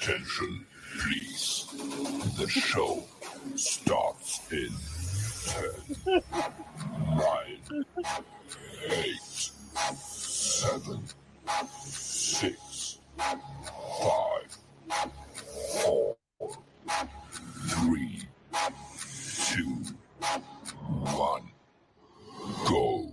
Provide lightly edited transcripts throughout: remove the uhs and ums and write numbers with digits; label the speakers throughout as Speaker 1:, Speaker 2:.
Speaker 1: Attention, please. The show starts in 10, 9, 8, 7, 6, 5, 4, 3, 2, 1, go.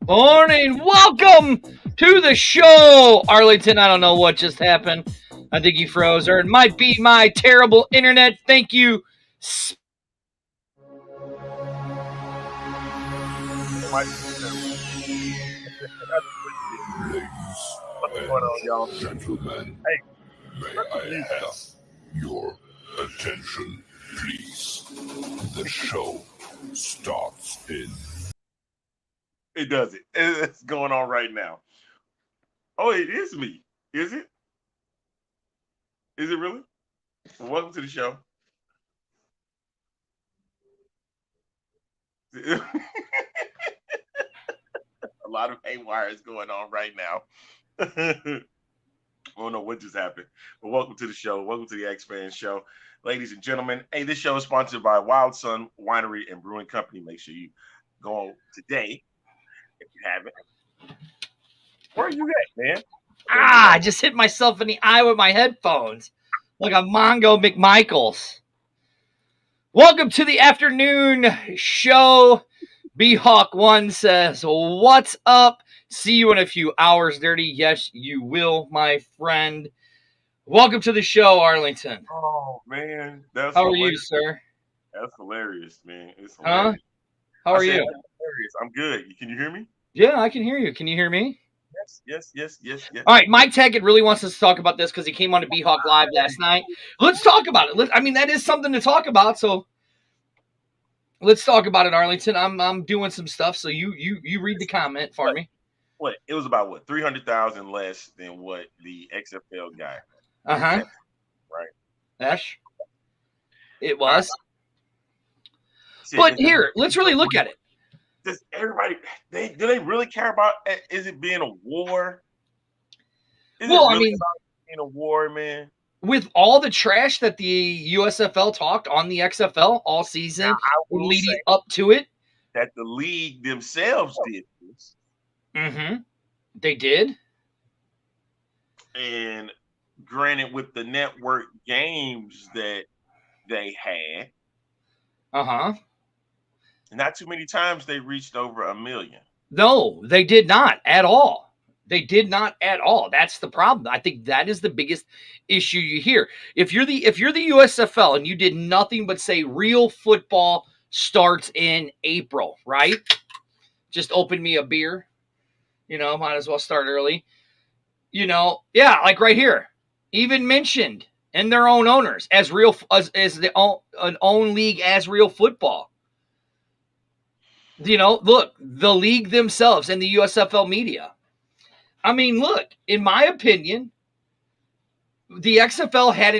Speaker 2: Morning. Welcome to the show, Arlington. I don't know what just happened. I think you froze, or it might be my terrible internet. Thank you.
Speaker 1: Ladies and gentlemen, may I have your attention, please? The show starts in...
Speaker 3: It does it. It's going on right now. Oh, it is me. Is it? Is it really? Welcome to the show. A lot of haywire is going on right now. I don't know what just happened, but welcome to the show. Welcome to the X-Fans Show. Ladies and gentlemen, hey, this show is sponsored by Wild Sun Winery and Brewing Company. Make sure you go today if you haven't. Where are you at, man?
Speaker 2: I just hit myself in the eye with my headphones like a Mongo McMichaels. Welcome to the afternoon show. B-Hawk1 says, what's up? See you in a few hours, Dirty. Yes, you will, my friend. Welcome to the show, Arlington.
Speaker 3: Oh, man. That's
Speaker 2: How
Speaker 3: hilarious.
Speaker 2: are you, sir?
Speaker 3: That's hilarious, man. It's hilarious.
Speaker 2: How are you?
Speaker 3: That's hilarious. I'm good. Can you hear me?
Speaker 2: Yeah, I can hear you. Can you hear me?
Speaker 3: Yes.
Speaker 2: All right, Mike Taggett really wants us to talk about this because he came on to B-Hawk Live last night. Let's talk about it. I mean, that is something to talk about, so let's talk about it, Arlington. I'm doing some stuff, so you read the comment for me.
Speaker 3: What? It was about 300,000 less than what the XFL guy.
Speaker 2: Right. Ash. It was. But here, let's really look at it.
Speaker 3: Does everybody do they really care about? Is it being a war? Is it really about being a war, man?
Speaker 2: With all the trash that the USFL talked on the XFL all season, leading up to it,
Speaker 3: that the league themselves did this.
Speaker 2: Mm-hmm. They did.
Speaker 3: And granted, with the network games that they had, not too many times they reached over 1 million.
Speaker 2: No, they did not at all. They did not at all. That's the problem. I think that is the biggest issue you hear. If you're the USFL and you did nothing but say real football starts in April, right? Just open me a beer. Might as well start early. Like right here, even mentioned in their own owners as an own league as real football. Look, the league themselves and the USFL media. I mean, look, in my opinion, the XFL had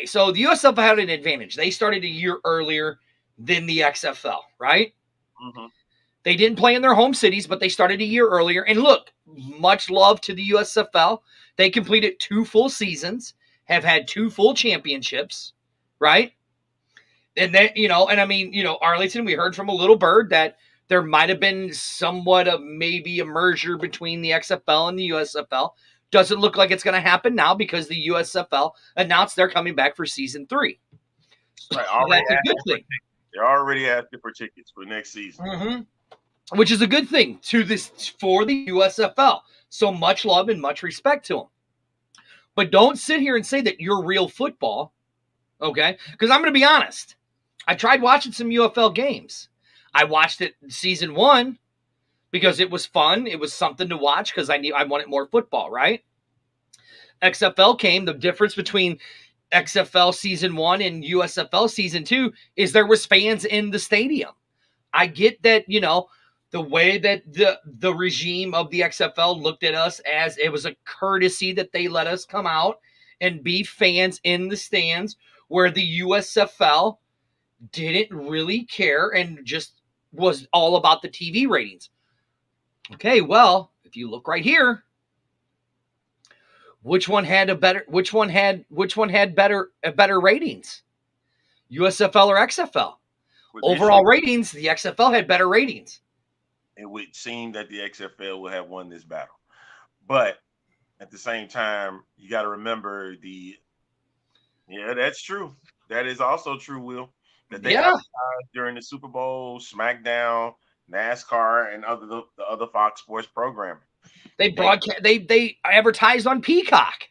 Speaker 2: so the USFL had an advantage. They started a year earlier than the XFL, right?
Speaker 3: Mm-hmm.
Speaker 2: They didn't play in their home cities, but they started a year earlier. And look, much love to the USFL. They completed 2 full seasons, have had 2 full championships, right? And then, Arlington, we heard from a little bird that there might have been somewhat of maybe a merger between the XFL and the USFL. Doesn't look like it's going to happen now because the USFL announced they're coming back for season 3.
Speaker 3: Right,
Speaker 2: that's a good thing.
Speaker 3: They're already asking for tickets for next season.
Speaker 2: Mm-hmm. Which is a good thing for the USFL. So much love and much respect to them. But don't sit here and say that you're real football, okay? Because I'm going to be honest. I tried watching some UFL games. I watched it season 1 because it was fun. It was something to watch because I wanted more football, right? XFL came. The difference between XFL season 1 and USFL season 2 is there was fans in the stadium. I get that, the way that the regime of the XFL looked at us as it was a courtesy that they let us come out and be fans in the stands, where the USFL didn't really care and just was all about the TV ratings. Okay, well, if you look right here, which one had better ratings? USFL or XFL? Overall ratings, the XFL had better ratings.
Speaker 3: It would seem that the XFL would have won this battle. But at the same time, you got to remember that's true. That is also true, Will. That they advertised during the Super Bowl, SmackDown, NASCAR, and the other Fox Sports programming.
Speaker 2: They advertised on Peacock.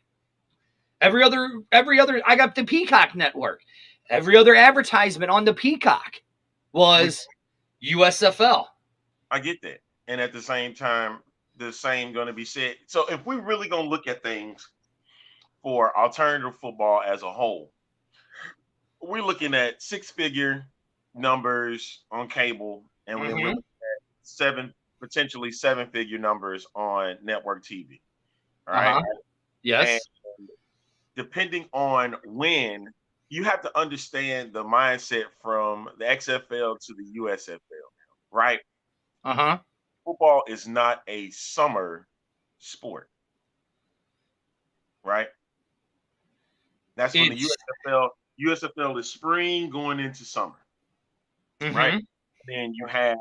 Speaker 2: Every other I got the Peacock network. Every other advertisement on the Peacock was USFL.
Speaker 3: I get that. And at the same time, the same going to be said. So if we're really going to look at things for alternative football as a whole, we're looking at 6-figure numbers on cable, and then we're looking at potentially 7-figure numbers on network TV. All right.
Speaker 2: Yes.
Speaker 3: And depending on when, you have to understand the mindset from the XFL to the USFL, right? Football is not a summer sport, right? That's when the USFL is spring going into summer, right? Then you have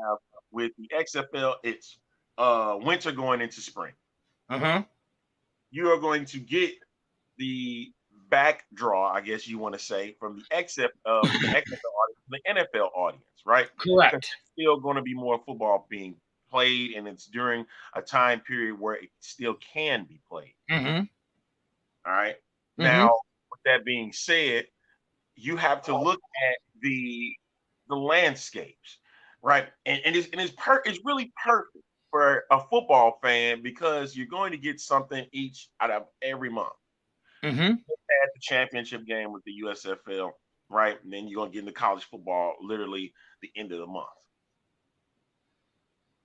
Speaker 3: with the XFL, it's winter going into spring. You are going to get the backdraw, I guess you want to say, from the XFL audience, the NFL audience, right?
Speaker 2: Correct.
Speaker 3: There's still going to be more football being played, and it's during a time period where it still can be played. All right. Now, with that being said, you have to look at the landscapes, right? And it's really perfect for a football fan because you're going to get something each out of every month. At the championship game with the USFL, right? And then you're going to get into college football literally the end of the month,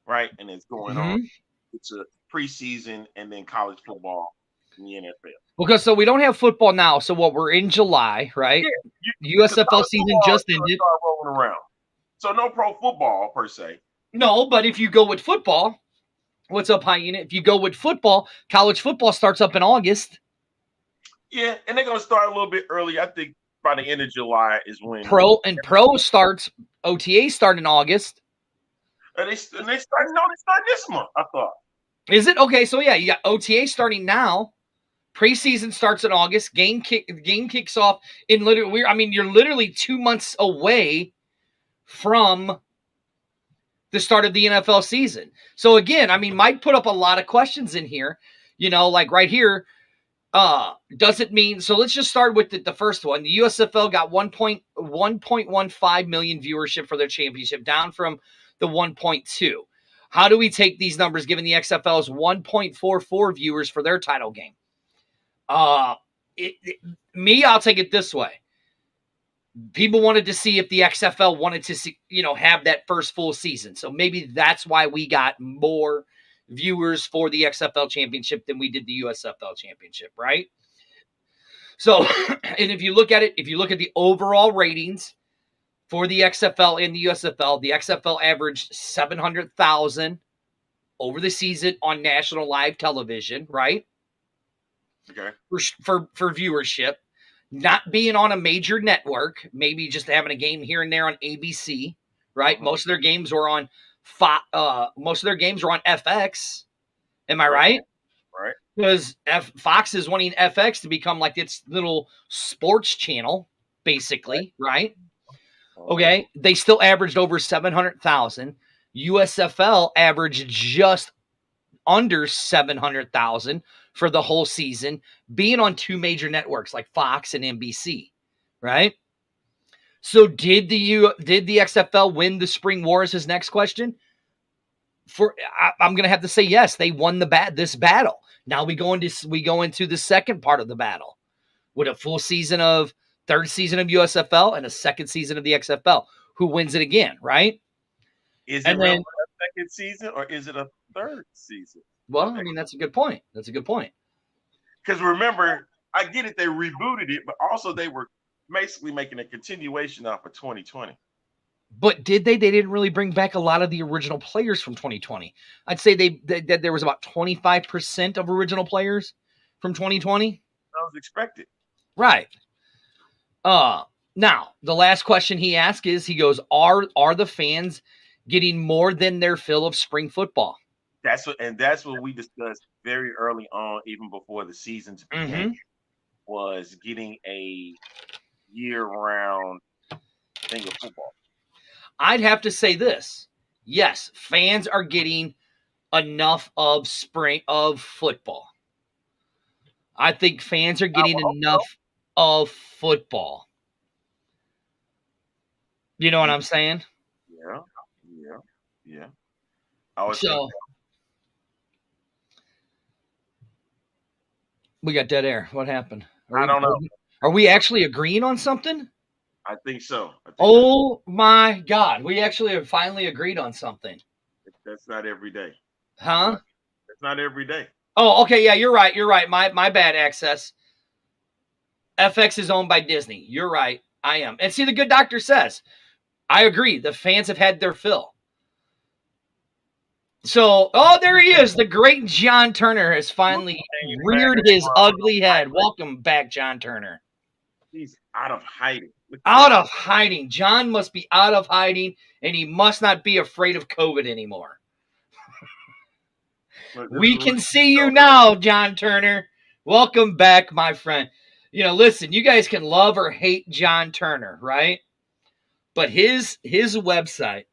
Speaker 3: right? And it's going on. It's a preseason and then college football in the NFL.
Speaker 2: Okay, so we don't have football now. So we're in July, right? Yeah, USFL season just ended.
Speaker 3: Start rolling around. So no pro football per se.
Speaker 2: No, but if you go with football, what's up, Hyena? If you go with football, college football starts up in August.
Speaker 3: Yeah, and they're going to start a little bit early. I think by the end of July is when
Speaker 2: pro starts. OTA start in August.
Speaker 3: And they start this month, I thought.
Speaker 2: Is it? Okay, so yeah, you got OTA starting now. Preseason starts in August. Game kicks off in you're literally 2 months away from the start of the NFL season. So again, Mike put up a lot of questions in here. Like right here. Does it mean, so let's just start with the first one. The USFL got 1.15 million viewership for their championship, down from the 1.2. How do we take these numbers given the XFL's 1.44 viewers for their title game? I'll take it this way. People wanted to see if the XFL wanted to see, have that first full season. So maybe that's why we got more viewers for the XFL championship than we did the USFL championship, right? So, and if you look at the overall ratings for the XFL and the XFL averaged 700,000 over the season on national live television, right?
Speaker 3: Okay.
Speaker 2: For viewership, not being on a major network, maybe just having a game here and there on ABC, right? Most of their games were on FX. Am I right?
Speaker 3: Right.
Speaker 2: Because Fox is wanting FX to become like its little sports channel, basically, right? Okay, they still averaged over 700,000. USFL averaged just under 700,000 for the whole season, being on two major networks like Fox and NBC, right? So did the XFL win the spring war? Is his next question. I'm going to have to say yes. They won this battle. Now we go into the second part of the battle with a full season of third season of USFL and a second season of the XFL. Who wins it again, right?
Speaker 3: Is it really a second season or is it a third season?
Speaker 2: Well, I mean, that's a good point.
Speaker 3: Because remember, I get it, they rebooted it, but also they were basically making a continuation off of 2020.
Speaker 2: But did they? They didn't really bring back a lot of the original players from 2020. I'd say that there was about 25% of original players from 2020.
Speaker 3: That was expected.
Speaker 2: Right. Now, the last question he asked is, he goes, are the fans getting more than their fill of spring football?
Speaker 3: That's what we discussed very early on, even before the seasons began, was getting a year-round thing of football.
Speaker 2: I'd have to say this. Yes, fans are getting enough of spring of football. I think fans are getting enough of football. You know what I'm saying?
Speaker 3: Yeah.
Speaker 2: We got dead air. What happened?
Speaker 3: I don't know.
Speaker 2: Are we actually agreeing on something?
Speaker 3: I think so.
Speaker 2: My God. We actually have finally agreed on something.
Speaker 3: That's not every day.
Speaker 2: Huh?
Speaker 3: That's not every day.
Speaker 2: Oh, okay. Yeah, you're right. My bad, Access. FX is owned by Disney. You're right. I am. And see, the good doctor says, I agree. The fans have had their fill. So, there he is. The great John Turner has finally reared his ugly head. Welcome back, John Turner.
Speaker 3: He's out of hiding.
Speaker 2: Out of hiding. John must be out of hiding, and he must not be afraid of COVID anymore. We can see you now, John Turner. Welcome back, my friend. Listen, you guys can love or hate John Turner, right? But his website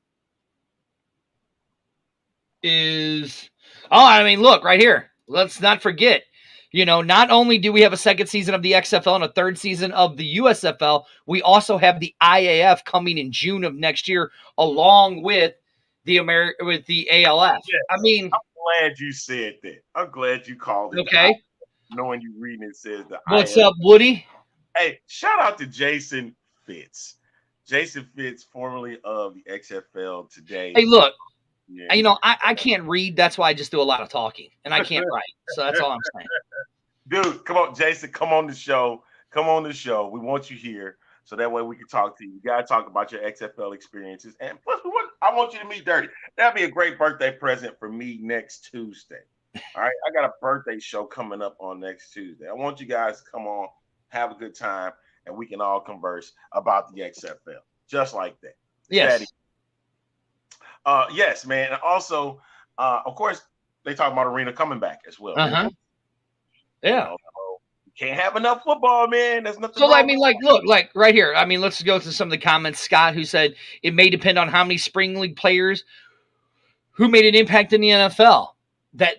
Speaker 2: is, look right here. Let's not forget, not only do we have a second season of the XFL and a third season of the USFL, we also have the IAF coming in June of next year, along with the ALF.
Speaker 3: Yeah. I'm glad you said that. I'm glad you called it.
Speaker 2: Okay.
Speaker 3: Knowing you reading it says the
Speaker 2: What's
Speaker 3: IAF.
Speaker 2: up, Woody?
Speaker 3: Hey, shout out to Jason Fitz. Jason Fitz, formerly of the XFL today.
Speaker 2: Hey, look. Yeah. I can't read. That's why I just do a lot of talking, and I can't write. So that's all I'm saying.
Speaker 3: Dude, come on, Jason. Come on the show. We want you here, so that way we can talk to you. You got to talk about your XFL experiences. And plus, I want you to meet Dirty. That'd be a great birthday present for me next Tuesday. All right? I got a birthday show coming up on next Tuesday. I want you guys to come on, have a good time, and we can all converse about the XFL. Just like that.
Speaker 2: Yes.
Speaker 3: Yes, man. And also, of course, they talk about Arena coming back as well.
Speaker 2: Uh-huh. Yeah.
Speaker 3: You can't have enough football, man. There's nothing.
Speaker 2: So, look, right here. Let's go to some of the comments. Scott, who said it may depend on how many spring league players who made an impact in the NFL. That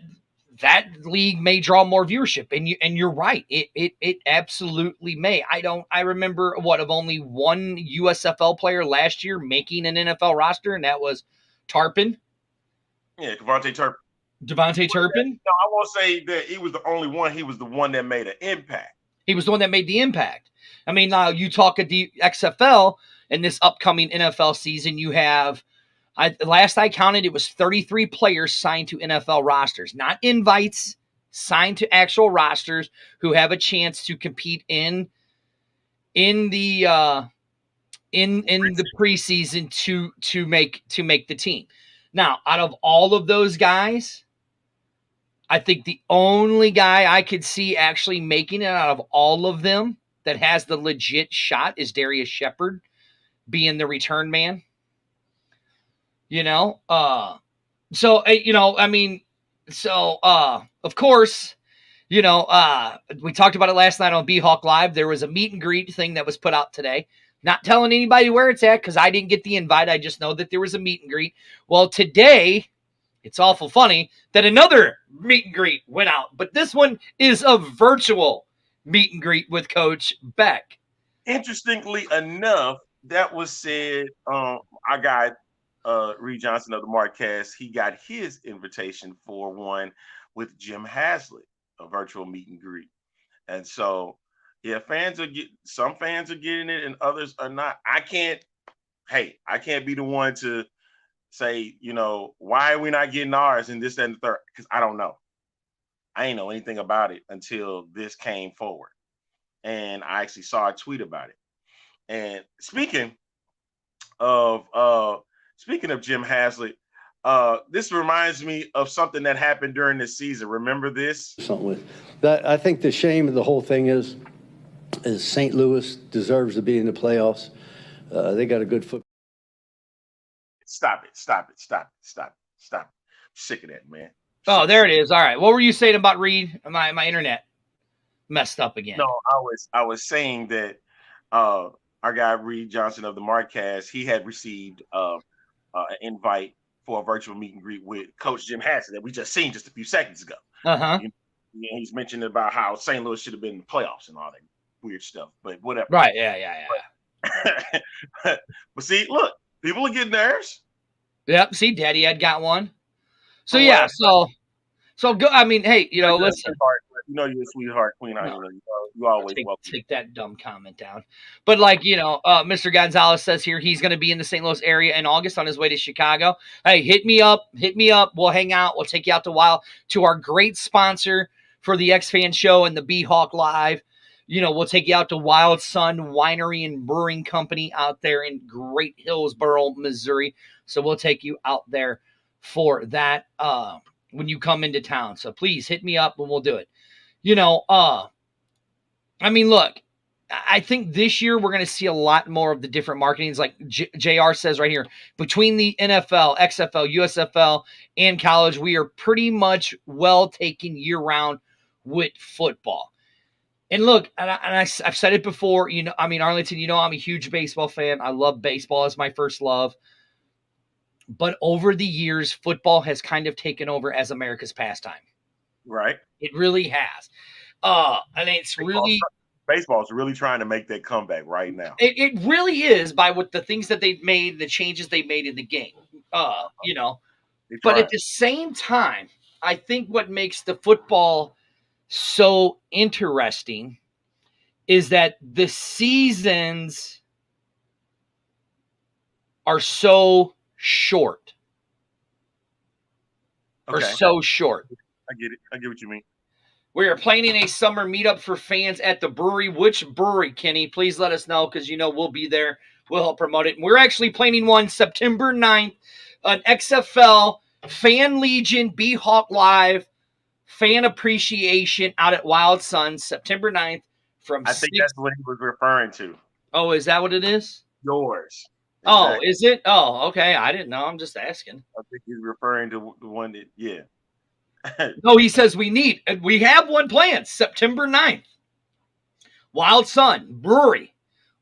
Speaker 2: league may draw more viewership, and you're right. It absolutely may. I remember of only one USFL player last year making an NFL roster, and that was Turpin.
Speaker 3: Yeah, DeVonta
Speaker 2: Turpin.
Speaker 3: No, I won't say that he was the only one. He was the one that made an impact.
Speaker 2: He was the one that made the impact. Now you talk at the XFL in this upcoming NFL season, you have, last I counted, it was 33 players signed to NFL rosters, not invites, signed to actual rosters who have a chance to compete in the preseason to make the team. Now, out of all of those guys, I think the only guy I could see actually making it out of all of them that has the legit shot is Darius Shepard being the return man. Of course, we talked about it last night on B-Hawk Live. There was a meet and greet thing that was put out today Not telling anybody where it's at because I didn't get the invite. I just know that there was a meet and greet. Well, today, it's awful funny that another meet and greet went out, but this one is a virtual meet and greet with Coach Beck.
Speaker 3: Interestingly enough, that was said. Our guy Reed Johnson of the Marquez, he got his invitation for one with Jim Haslett, a virtual meet and greet, and so yeah, some fans are getting it and others are not. I can't be the one to say, why are we not getting ours and this, that, and the third? Because I don't know. I ain't know anything about it until this came forward. And I actually saw a tweet about it. And speaking of Jim Haslett, this reminds me of something that happened during this season. Remember this?
Speaker 4: Something with that. I think the shame of the whole thing is St. Louis deserves to be in the playoffs. They got a good football.
Speaker 3: Stop it. I'm sick of that, man.
Speaker 2: Oh, there it is. All right. What were you saying about Reed? My internet messed up again.
Speaker 3: No, I was saying that our guy Reed Johnson of the Marquez, he had received an invite for a virtual meet and greet with Coach Jim Haslett that we just seen just a few seconds ago. He's mentioned about how St. Louis should have been in the playoffs and all that weird stuff, but whatever.
Speaker 2: Right? Yeah.
Speaker 3: But see, look, people are getting theirs.
Speaker 2: Yep. See, Daddy had got one. So yeah. So go. I mean, hey, listen.
Speaker 3: You're a sweetheart, Queen. No. You always
Speaker 2: take that dumb comment down. But Mr. Gonzalez says here he's going to be in the St. Louis area in August on his way to Chicago. Hey, hit me up. We'll hang out. We'll take you out to our great sponsor for the X-Fan Show and the B-Hawk Live. We'll take you out to Wild Sun Winery and Brewing Company out there in Great Hillsboro, Missouri. So we'll take you out there for that when you come into town. So please hit me up and we'll do it. Look, I think this year we're going to see a lot more of the different marketings. Like JR says right here, between the NFL, XFL, USFL, and college, we are pretty much well taken year-round with football. And look, I've said it before, Arlington, I'm a huge baseball fan. I love baseball as my first love. But over the years, football has kind of taken over as America's pastime.
Speaker 3: Right.
Speaker 2: It really has.
Speaker 3: Baseball's really trying to make that comeback right now.
Speaker 2: It really is by what the things that they've made, the changes they made in the game. But at the same time, I think what makes the football so interesting is that the seasons are so short.
Speaker 3: Okay.
Speaker 2: Are so short.
Speaker 3: I get it. I get what you mean.
Speaker 2: We are planning a summer meetup for fans at the brewery. Which brewery, Kenny? Please let us know because, we'll be there. We'll help promote it. And we're actually planning one September 9th, an XFL Fan Legion B-Hawk Live fan appreciation out at Wild Sun, September 9th from
Speaker 3: I think that's what he was referring to.
Speaker 2: Oh, is that what it is?
Speaker 3: Yours. Exactly.
Speaker 2: Oh, is it? Oh, okay. I didn't know. I'm just asking.
Speaker 3: I think he's referring to the one that, yeah.
Speaker 2: No, he says we have one planned September 9th. Wild Sun Brewery,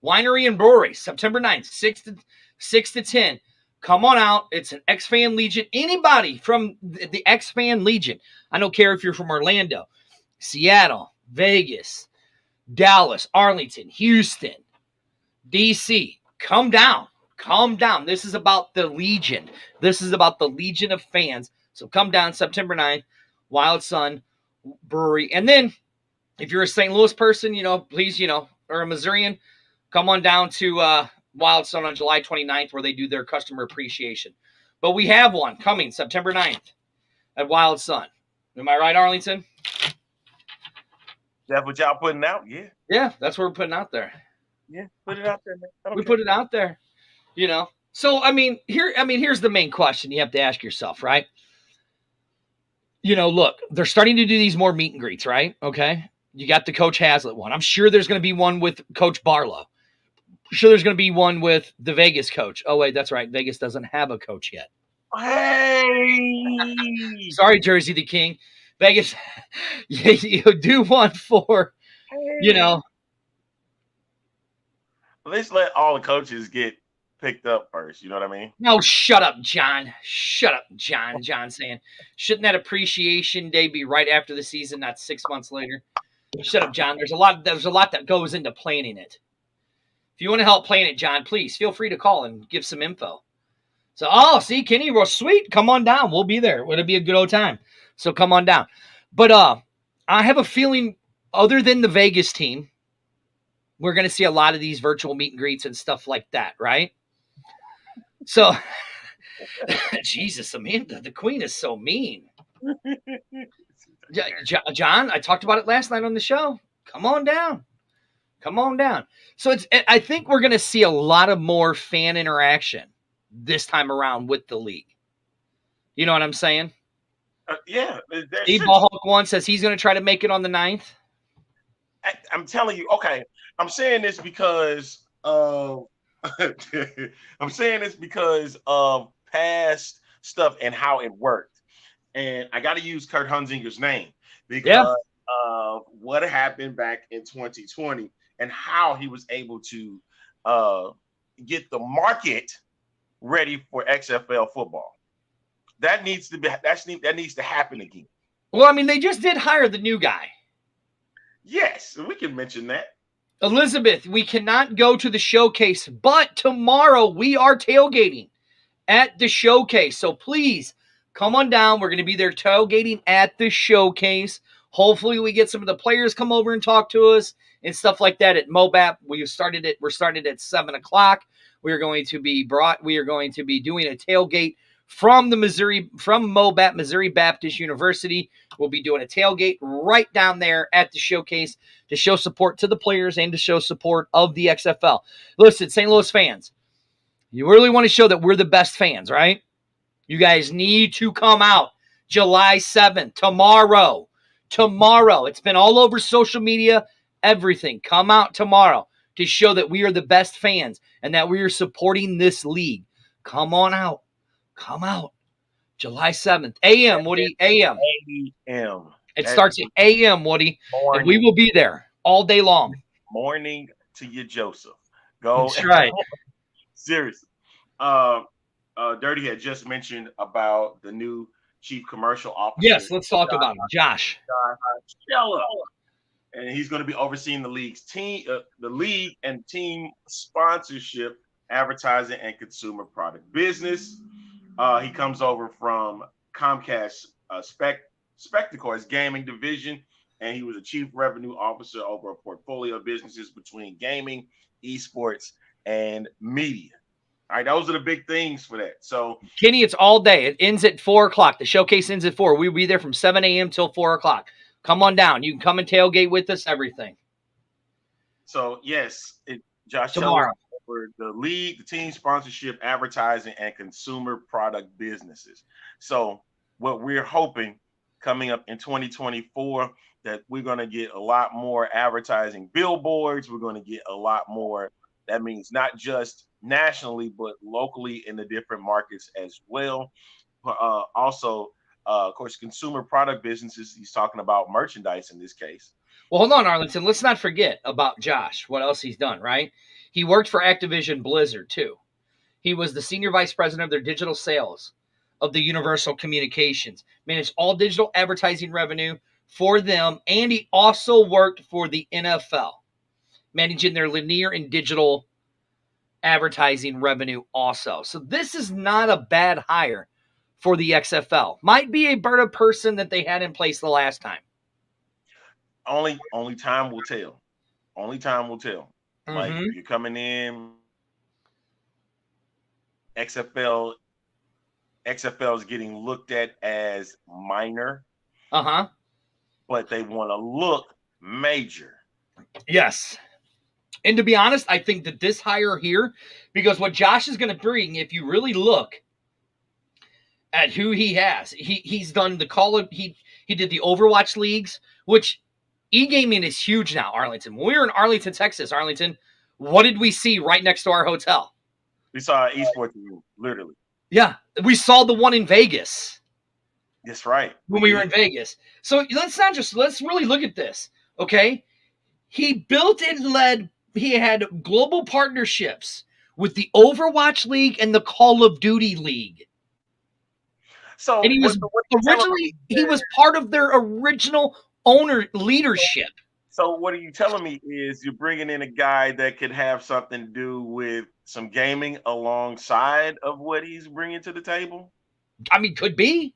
Speaker 2: Winery and Brewery, September 9th, 6 to 10. Come on out. It's an X-Fan Legion. Anybody from the X-Fan Legion. I don't care if you're from Orlando, Seattle, Vegas, Dallas, Arlington, Houston, DC. Come down. This is about the Legion. This is about the Legion of fans. So come down September 9th, Wild Sun Brewery. And then if you're a St. Louis person, please, or a Missourian, come on down to Wild Sun on July 29th where they do their customer appreciation. But we have one coming September 9th at Wild Sun. Am I right, Arlington?
Speaker 3: That's what y'all putting out? Yeah.
Speaker 2: Yeah, that's what we're putting out there.
Speaker 3: Yeah, put it out there, man.
Speaker 2: We put it out there, So, here's the main question you have to ask yourself, right? Look, they're starting to do these more meet and greets, right? Okay. You got the Coach Haslett one. I'm sure there's going to be one with Coach Barlow. I'm sure there's going to be one with the Vegas coach. Oh, wait, that's right. Vegas doesn't have a coach yet.
Speaker 3: Hey!
Speaker 2: Sorry, Jersey the King. Vegas, you do one for,
Speaker 3: Look, let's let all the coaches get picked up first. You know what I mean?
Speaker 2: No, shut up, John. Shut up, John. John saying, shouldn't that appreciation day be right after the season, not 6 months later? Shut up, John. There's a lot that goes into planning it. If you want to help plan it, John, please feel free to call and give some info. So, see, Kenny, well, sweet. Come on down. We'll be there. It'll be a good old time. So come on down. But I have a feeling, other than the Vegas team, we're going to see a lot of these virtual meet and greets and stuff like that, right? So, Jesus, Amanda, the queen is so mean. John, I talked about it last night on the show. Come on down. Come on down. So I think we're going to see a lot of more fan interaction this time around with the league. You know what I'm saying?
Speaker 3: Yeah.
Speaker 2: Steve Ballhawk one says he's going to try to make it on the 9th.
Speaker 3: I'm telling you, okay. I'm saying this because of past stuff and how it worked. And I got to use Kurt Hunzinger's name because of what happened back in 2020 and how he was able to get the market ready for XFL football. That needs to happen again.
Speaker 2: Well, I mean, they just did hire the new guy.
Speaker 3: Yes, we can mention that.
Speaker 2: Elizabeth, we cannot go to the showcase, but tomorrow we are tailgating at the showcase. So please come on down. We're going to be there tailgating at the showcase. Hopefully we get some of the players come over and talk to us and stuff like that at MoBAP. We're started at 7:00. We are going to be doing a tailgate from MoBAP, Missouri Baptist University. We'll be doing a tailgate right down there at the showcase to show support to the players and to show support of the XFL. Listen, St. Louis fans, you really want to show that we're the best fans, right? You guys need to come out July 7th, tomorrow. It's been all over social media, everything. Come out tomorrow to show that we are the best fans and that we are supporting this league. Come on out. Come out. July 7th. A.M., Woody. A.M.
Speaker 3: A.M.
Speaker 2: It starts at A.M., Woody. And we will be there all day long.
Speaker 3: Morning to you, Joseph. Go.
Speaker 2: That's right.
Speaker 3: Seriously. Dirty had just mentioned about the new chief commercial officer.
Speaker 2: Yes, let's talk about him. Josh.
Speaker 3: And he's going to be overseeing the league's team, the league and team sponsorship, advertising, and consumer product business. He comes over from Comcast Spectacor's gaming division, and he was a chief revenue officer over a portfolio of businesses between gaming, esports, and media. All right, those are the big things for that. So,
Speaker 2: Kenny, it's all day. It ends at 4:00. The showcase ends at 4. We'll be there from 7 a.m. till 4:00. Come on down. You can come and tailgate with us, everything.
Speaker 3: So, yes, Josh
Speaker 2: tomorrow.
Speaker 3: For the league, the team sponsorship, advertising, and consumer product businesses. So what we're hoping coming up in 2024, that we're going to get a lot more advertising billboards. We're going to get a lot more. That means not just nationally, but locally in the different markets as well. Also, of course, consumer product businesses. He's talking about merchandise in this case.
Speaker 2: Well, hold on, Arlington. Let's not forget about Josh, what else he's done, right? He worked for Activision Blizzard, too. He was the senior vice president of their digital sales of the Universal Communications. Managed all digital advertising revenue for them, and he also worked for the NFL, managing their linear and digital advertising revenue also. So this is not a bad hire for the XFL. Might be a better person that they had in place the last time.
Speaker 3: Only time will tell. Only time will tell. Like, you're coming in, XFL is getting looked at as minor. But they want to look major.
Speaker 2: Yes. And to be honest, I think that this hire here, because what Josh is going to bring, if you really look at who he has, he's done he did the Overwatch leagues, which e-gaming is huge now, Arlington. When we were in Arlington, Texas, what did we see right next to our hotel?
Speaker 3: We saw esports, literally.
Speaker 2: Yeah, we saw the one in Vegas.
Speaker 3: That's right.
Speaker 2: When we were in Vegas. So let's really look at this, okay? He built and led global partnerships with the Overwatch League and the Call of Duty League.
Speaker 3: So
Speaker 2: And he was part of their original owner leadership.
Speaker 3: So what are you telling me is you're bringing in a guy that could have something to do with some gaming alongside of what he's bringing to the table?
Speaker 2: I mean, could be.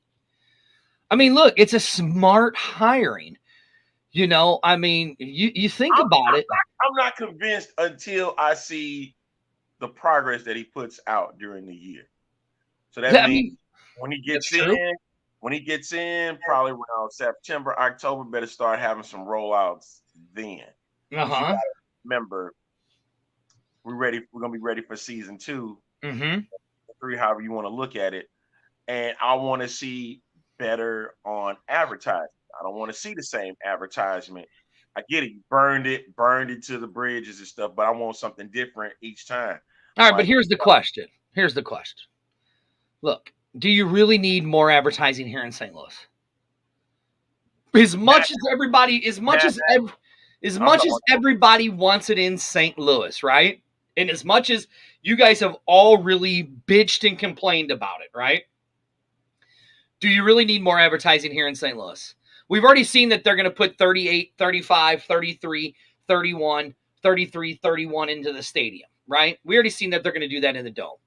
Speaker 2: I mean, look, it's a smart hiring. You know, I mean, you think about it.
Speaker 3: I'm not convinced until I see the progress that he puts out during the year. So that means when he gets in, probably around September, October, better start having some rollouts then.
Speaker 2: Uh-huh.
Speaker 3: Remember, we're gonna be ready for season 2, 3, however you want to look at it. And I want to see better on advertising. I don't want to see the same advertisement. I get it, you burned it to the bridges and stuff, but I want something different each time.
Speaker 2: All right, but here's the question. Look, do you really need more advertising here in St. Louis? As much as everybody wants it in St. Louis, right? And as much as you guys have all really bitched and complained about it, right? Do you really need more advertising here in St. Louis? We've already seen that they're going to put 38, 35, 33, 31, 33, 31 into the stadium, right? We already seen that they're going to do that in the Dome.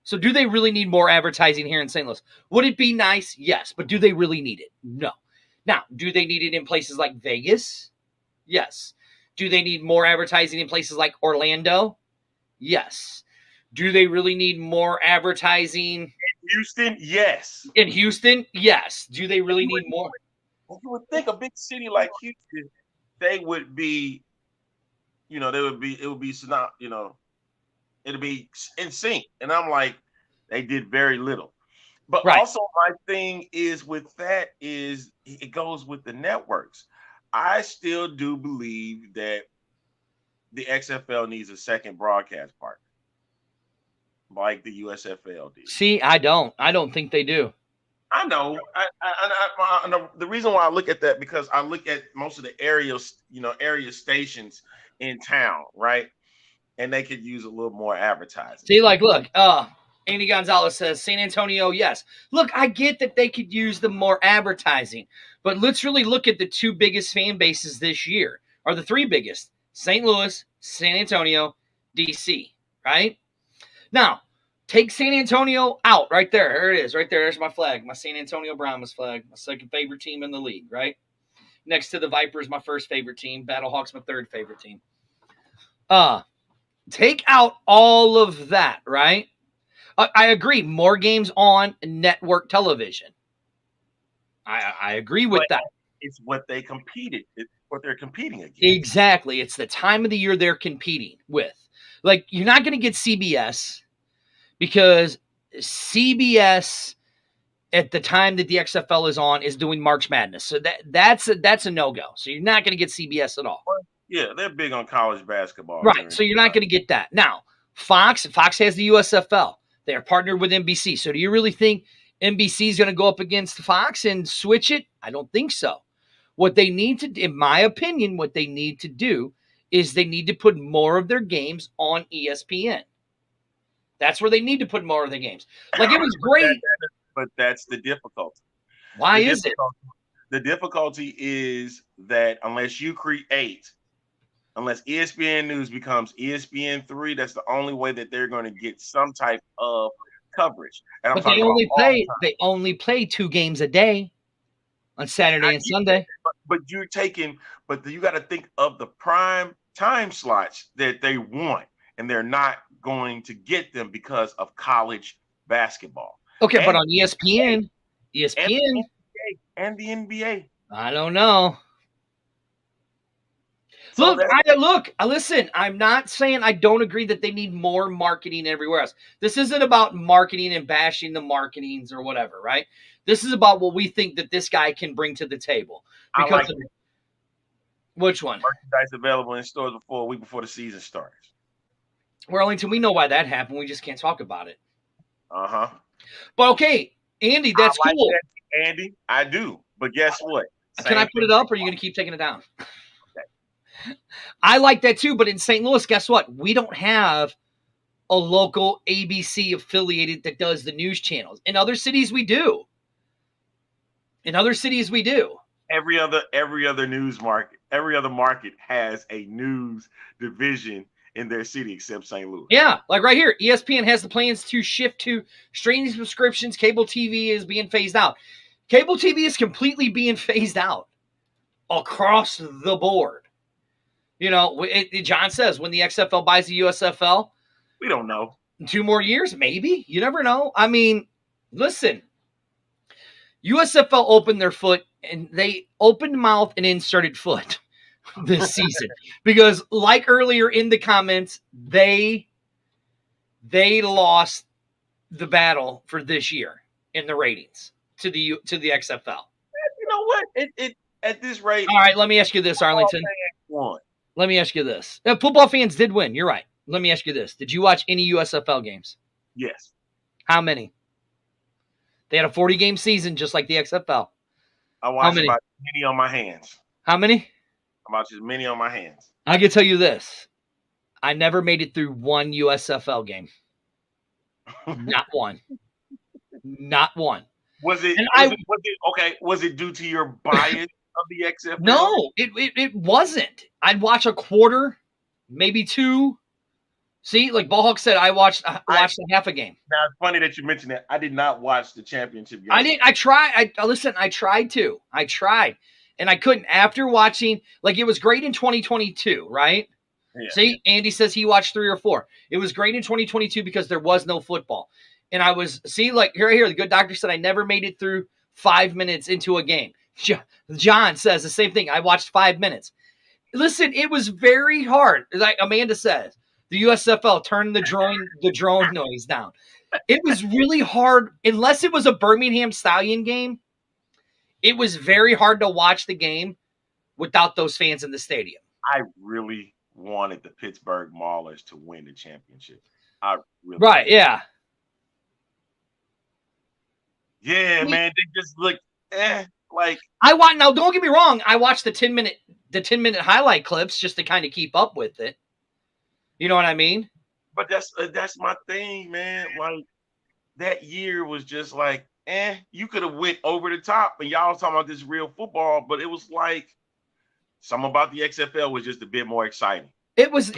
Speaker 2: So do they really need more advertising here in St. Louis? Would it be nice? Yes. But do they really need it? No. Now, do they need it in places like Vegas? Yes. Do they need more advertising in places like Orlando? Yes. Do they really need more advertising
Speaker 3: in Houston? Yes.
Speaker 2: In Houston? Yes. Do they really need more?
Speaker 3: You would think a big city like Houston, it would be in sync. And I'm like, they did very little. But also my thing is with that is it goes with the networks. I still do believe that the XFL needs a second broadcast partner, like the USFL did.
Speaker 2: See, I don't think they do.
Speaker 3: I know. I know. The reason why I look at that because I look at most of the area stations in town, right? And they could use a little more advertising.
Speaker 2: See, like, look, Andy Gonzalez says San Antonio, yes. Look, I get that they could use the more advertising, but let's really look at the two biggest fan bases this year, or the three biggest: St. Louis, San Antonio, DC, right? Now, take San Antonio out right there. There it is, right there. There's my flag, my San Antonio Brahmas flag, my second favorite team in the league, right? Next to the Vipers, my first favorite team. Battlehawks, my third favorite team. Take out all of that, right? I agree. More games on network television. I agree with that.
Speaker 3: It's what they competed. It's what they're competing against.
Speaker 2: Exactly. It's the time of the year they're competing with. Like, you're not going to get CBS because CBS at the time that the XFL is on is doing March Madness. So that's a no-go. So you're not going to get CBS at all.
Speaker 3: Yeah, they're big on college basketball.
Speaker 2: Right. So you're not going to get that. Now, Fox has the USFL. They are partnered with NBC. So do you really think NBC is going to go up against Fox and switch it? I don't think so. What they need to, in my opinion, what they need to do is they need to put more of their games on ESPN. That's where they need to put more of their games. Like, it was great.
Speaker 3: But that's the difficulty.
Speaker 2: Why is it?
Speaker 3: The difficulty is that unless ESPN News becomes ESPN3, that's the only way that they're going to get some type of coverage. And
Speaker 2: but they only play 2 games a day on Saturday and Sunday.
Speaker 3: But you got to think of the prime time slots that they want, and they're not going to get them because of college basketball.
Speaker 2: Okay, but on ESPN
Speaker 3: and the NBA.
Speaker 2: I don't know. So listen, I'm not saying I don't agree that they need more marketing everywhere else. This isn't about marketing and bashing the marketings or whatever, right? This is about what we think that this guy can bring to the table. Because which one?
Speaker 3: Merchandise available in stores a week before the season starts.
Speaker 2: Wellington, we know why that happened. We just can't talk about it.
Speaker 3: Uh-huh.
Speaker 2: But okay, Andy, that's cool.
Speaker 3: Andy, I do. But guess what?
Speaker 2: Can I put it up, or are you going to keep taking it down? I like that too. But in St. Louis, guess what? We don't have a local ABC affiliated that does the news channels. In other cities, we do.
Speaker 3: Every other news market, every other market has a news division in their city except St. Louis.
Speaker 2: Yeah, like right here, ESPN has the plans to shift to streaming subscriptions. Cable TV is being phased out. Cable TV is completely being phased out across the board. John says when the XFL buys the USFL,
Speaker 3: we don't know.
Speaker 2: 2 more years, maybe. You never know. I mean, listen, USFL opened their foot and they opened mouth and inserted foot this season because, like earlier in the comments, they lost the battle for this year in the ratings to the XFL.
Speaker 3: You know what? It at this rate.
Speaker 2: All right, let me ask you this, Arlington. Let me ask you this. Football fans did win. You're right. Let me ask you this. Did you watch any USFL games?
Speaker 3: Yes.
Speaker 2: How many? They had a 40-game season just like the XFL.
Speaker 3: I watched about as many on my hands.
Speaker 2: How many?
Speaker 3: I watched as many on my hands.
Speaker 2: I can tell you this. I never made it through one USFL game. Not one. Not one.
Speaker 3: Was it due to your bias of the XFL?
Speaker 2: No, it wasn't. I'd watch a quarter, maybe 2. See, like Ballhawk said, I watched half a game.
Speaker 3: Now it's funny that you mentioned that. I did not watch the championship game.
Speaker 2: I didn't. I tried. I tried to. I tried, and I couldn't. After watching, like it was great in 2022, right?
Speaker 3: Yeah.
Speaker 2: See, Andy says he watched 3 or 4. It was great in 2022 because there was no football, and I was like here. The good doctor said I never made it through 5 minutes into a game. John says the same thing. I watched 5 minutes. Listen, it was very hard. Like Amanda says. The USFL turned the drone noise down. It was really hard. Unless it was a Birmingham Stallion game, it was very hard to watch the game without those fans in the stadium.
Speaker 3: I really wanted the Pittsburgh Maulers to win the championship.
Speaker 2: Right, yeah.
Speaker 3: Yeah, man. They just look like
Speaker 2: now don't get me wrong, I watched the 10-minute highlight clips just to kind of keep up with it. You know what I mean?
Speaker 3: But that's my thing, man. Like that year was just like, you could have went over the top, and y'all was talking about this real football, but it was like something about the XFL was just a bit more exciting.
Speaker 2: It was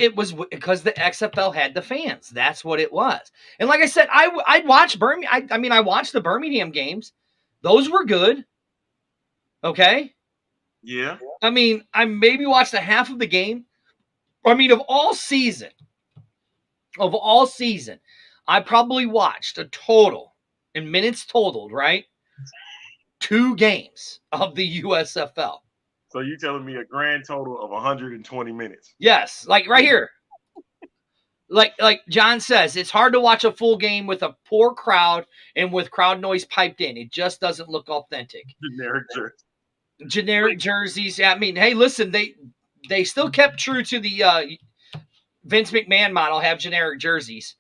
Speaker 2: because the XFL had the fans. That's what it was. And like I said, I'd watch Birmingham. I watched the Birmingham games. Those were good. Okay.
Speaker 3: Yeah.
Speaker 2: I mean, I maybe watched a half of the game. I mean, of all season, I probably watched a total, in minutes totaled, right? 2 games of the USFL.
Speaker 3: So you're telling me a grand total of 120 minutes?
Speaker 2: Yes, like right here. Like John says, it's hard to watch a full game with a poor crowd and with crowd noise piped in. It just doesn't look authentic. Generic jerseys. I mean, hey, listen, they still kept true to the Vince McMahon model, have generic jerseys.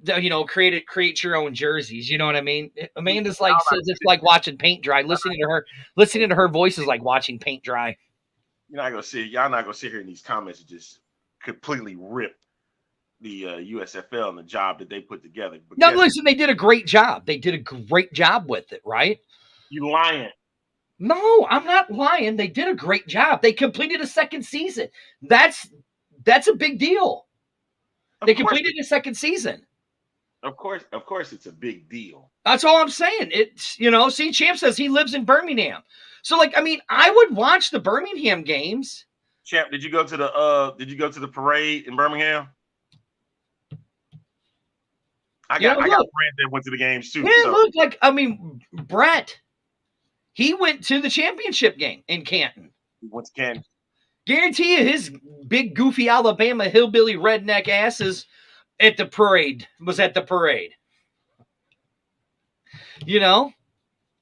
Speaker 2: Create your own jerseys. You know what I mean? Amanda's like says it's like watching paint dry. Listening to her voice is like watching paint dry.
Speaker 3: Y'all not gonna sit here in these comments and just completely rip the USFL and the job that they put together. But
Speaker 2: no, listen, they did a great job. They did a great job with it, right?
Speaker 3: You lying.
Speaker 2: No, I'm not lying. They did a great job. They completed a second season. That's a big deal. They completed a second season.
Speaker 3: Of course, it's a big deal.
Speaker 2: That's all I'm saying. It's, see, Champ says he lives in Birmingham. So, I would watch the Birmingham games.
Speaker 3: Champ, did you go to the parade in Birmingham? I got friends that went to the games too.
Speaker 2: Yeah, so. Brett. He went to the championship game in Canton.
Speaker 3: He went to Canton.
Speaker 2: Guarantee you his big, goofy Alabama hillbilly redneck asses was at the parade.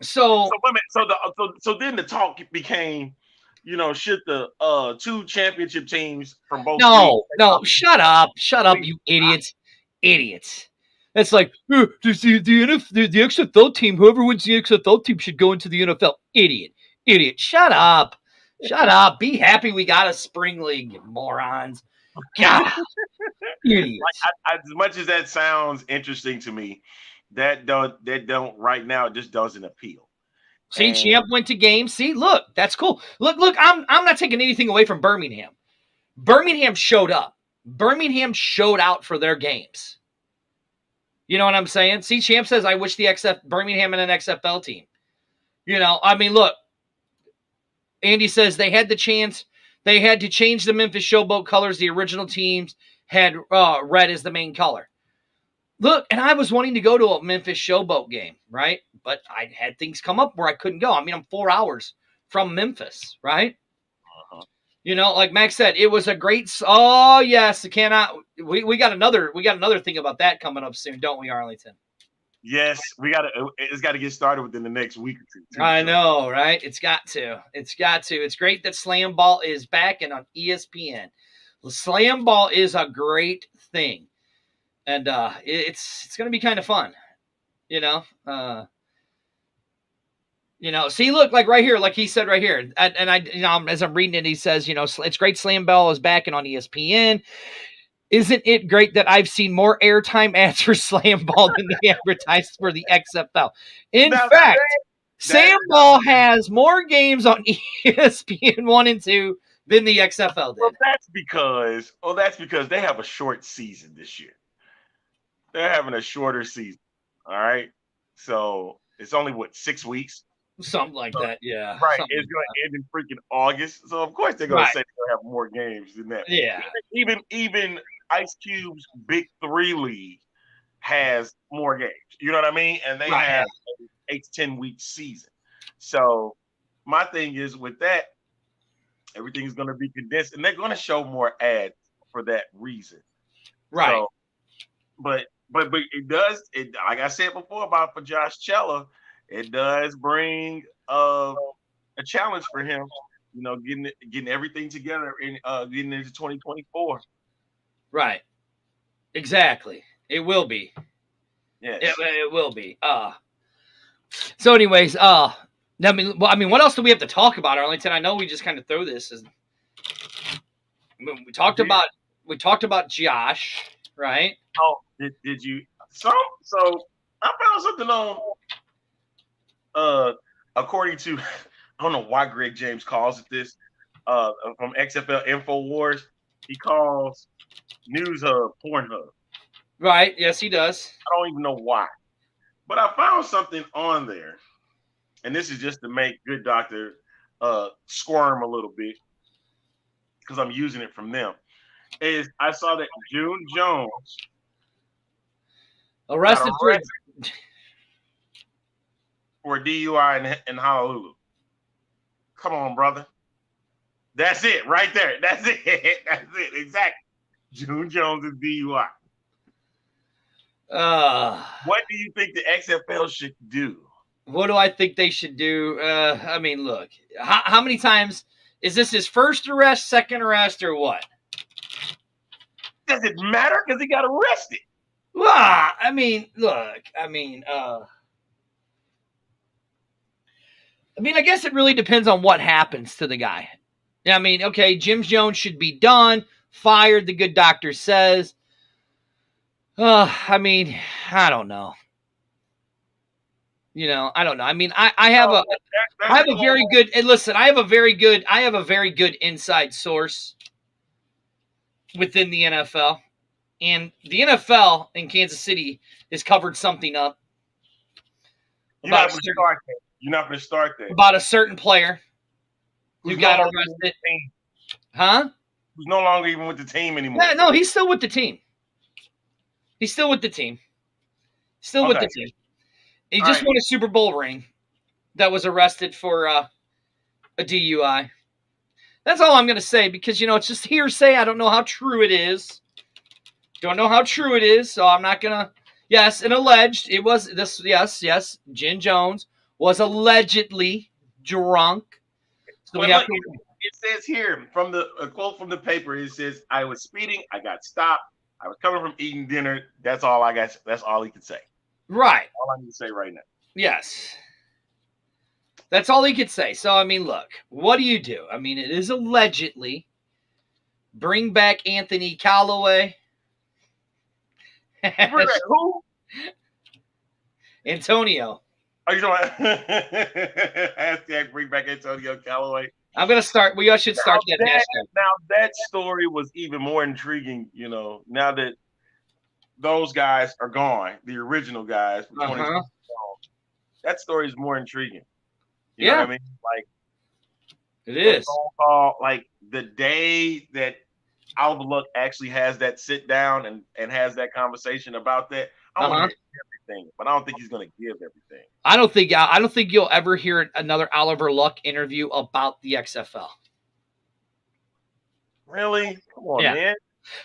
Speaker 2: So
Speaker 3: then the talk became, should the 2 championship teams from both
Speaker 2: No, shut up, you idiots. It's like the XFL team. Whoever wins the XFL team should go into the NFL. Idiot. Shut up. Shut up. Be happy we got a spring league, you morons. God, idiots.
Speaker 3: As much as that sounds interesting to me, that don't right now, it just doesn't appeal.
Speaker 2: See, Champ went to games. See, look, that's cool. Look, I'm not taking anything away from Birmingham. Birmingham showed up. Birmingham showed out for their games. You know what I'm saying? See, Champ says, I wish the Birmingham and an XFL team. You know, I mean, look, Andy says they had the chance. They had to change the Memphis Showboat colors. The original teams had red as the main color. Look, and I was wanting to go to a Memphis Showboat game, right? But I had things come up where I couldn't go. I mean, I'm 4 hours from Memphis, right?
Speaker 3: Uh-huh.
Speaker 2: You know, like Max said, it was a great. Oh yes, cannot. We got another thing about that coming up soon, don't we, Arlington?
Speaker 3: Yes, it's got to get started within the next week or two.
Speaker 2: I know, right? It's got to. It's great that Slam Ball is back and on ESPN. Slam Ball is a great thing, and it's going to be kind of fun, you know. See, look, like right here, like he said right here, and I, as I'm reading it, he says, it's great. Slam Ball is back and on ESPN. Isn't it great that I've seen more airtime ads for Slam Ball than they advertised for the XFL? In fact, Slam Ball has more games on ESPN 1 and 2 than the XFL did.
Speaker 3: Well, that's because they have a short season this year. They're having a shorter season. All right. So it's only 6 weeks?
Speaker 2: Something like that, yeah.
Speaker 3: Right. It's going to end in freaking August. So of course they're going to say they'll have more games than that.
Speaker 2: Yeah.
Speaker 3: Even Ice Cube's Big 3 League has more games. You know what I mean? And they have an 8 to 10 week season. So my thing is with that, everything's going to be condensed, and they're going to show more ads for that reason.
Speaker 2: Right.
Speaker 3: So, but it does. Like I said before for Josh Cella, it does bring a challenge for him. Getting everything together and getting into 2024.
Speaker 2: Right. Exactly. It will be.
Speaker 3: Yes.
Speaker 2: It will be. So anyways, I mean, what else do we have to talk about, Arlington? I know we just kind of throw this as we talked about Josh, right?
Speaker 3: Oh, did you? So I found something on according to, I don't know why Greg James calls it this, from XFL InfoWars, he calls News Hub Pornhub.
Speaker 2: Right. Yes, he does.
Speaker 3: I don't even know why. But I found something on there, and this is just to make Good Doctor squirm a little bit because I'm using it from them. I saw that June Jones
Speaker 2: arrested
Speaker 3: for DUI in Honolulu. Come on, brother. That's it right there. That's it. That's it. Exactly. June Jones is DUI. What do you think the XFL should do?
Speaker 2: What do I think they should do? I mean, look, how many times is this his first arrest, second arrest, or what?
Speaker 3: Does it matter? Because he got arrested.
Speaker 2: Well, I mean, look, I guess it really depends on what happens to the guy. I mean, okay, Jim Jones should be done, fired, the Good Doctor says. I mean, I don't know. I don't know. I mean, I have a very good, and listen, I have a very good inside source within the NFL. And the NFL in Kansas City has covered something up.
Speaker 3: You're not going to start there.
Speaker 2: About a certain player who got arrested. Huh?
Speaker 3: Who's no longer even with the team anymore.
Speaker 2: No, he's still with the team. He's still with the team. With the team. He just won a Super Bowl ring that was arrested for a DUI. That's all I'm going to say because, it's just hearsay. I don't know how true it is. So I'm not going to. Yes, and alleged. It was this. Yes. Jim Jones was allegedly drunk. So
Speaker 3: it says here from a quote from the paper. It says, "I was speeding. I got stopped. I was coming from eating dinner. That's all I got. That's all he could say.
Speaker 2: Right.
Speaker 3: All I need to say right now.
Speaker 2: Yes. That's all he could say. So, I mean, look, what do you do? I mean, it is allegedly bring back Anthony Callaway.
Speaker 3: Bring back who?
Speaker 2: Antonio.
Speaker 3: Are you talking about hashtag bring back Antonio Callaway?
Speaker 2: I'm going to start. We should start that hashtag.
Speaker 3: Now, that story was even more intriguing, now that those guys are gone, the original guys. That story is more intriguing. You know what I mean? Like,
Speaker 2: it is.
Speaker 3: Like, the day that Alba Luck actually has that sit down and has that conversation about that, I want to hear everything, but I don't think he's going to give everything.
Speaker 2: I don't think you'll ever hear another Oliver Luck interview about the XFL.
Speaker 3: Really? Come on, man.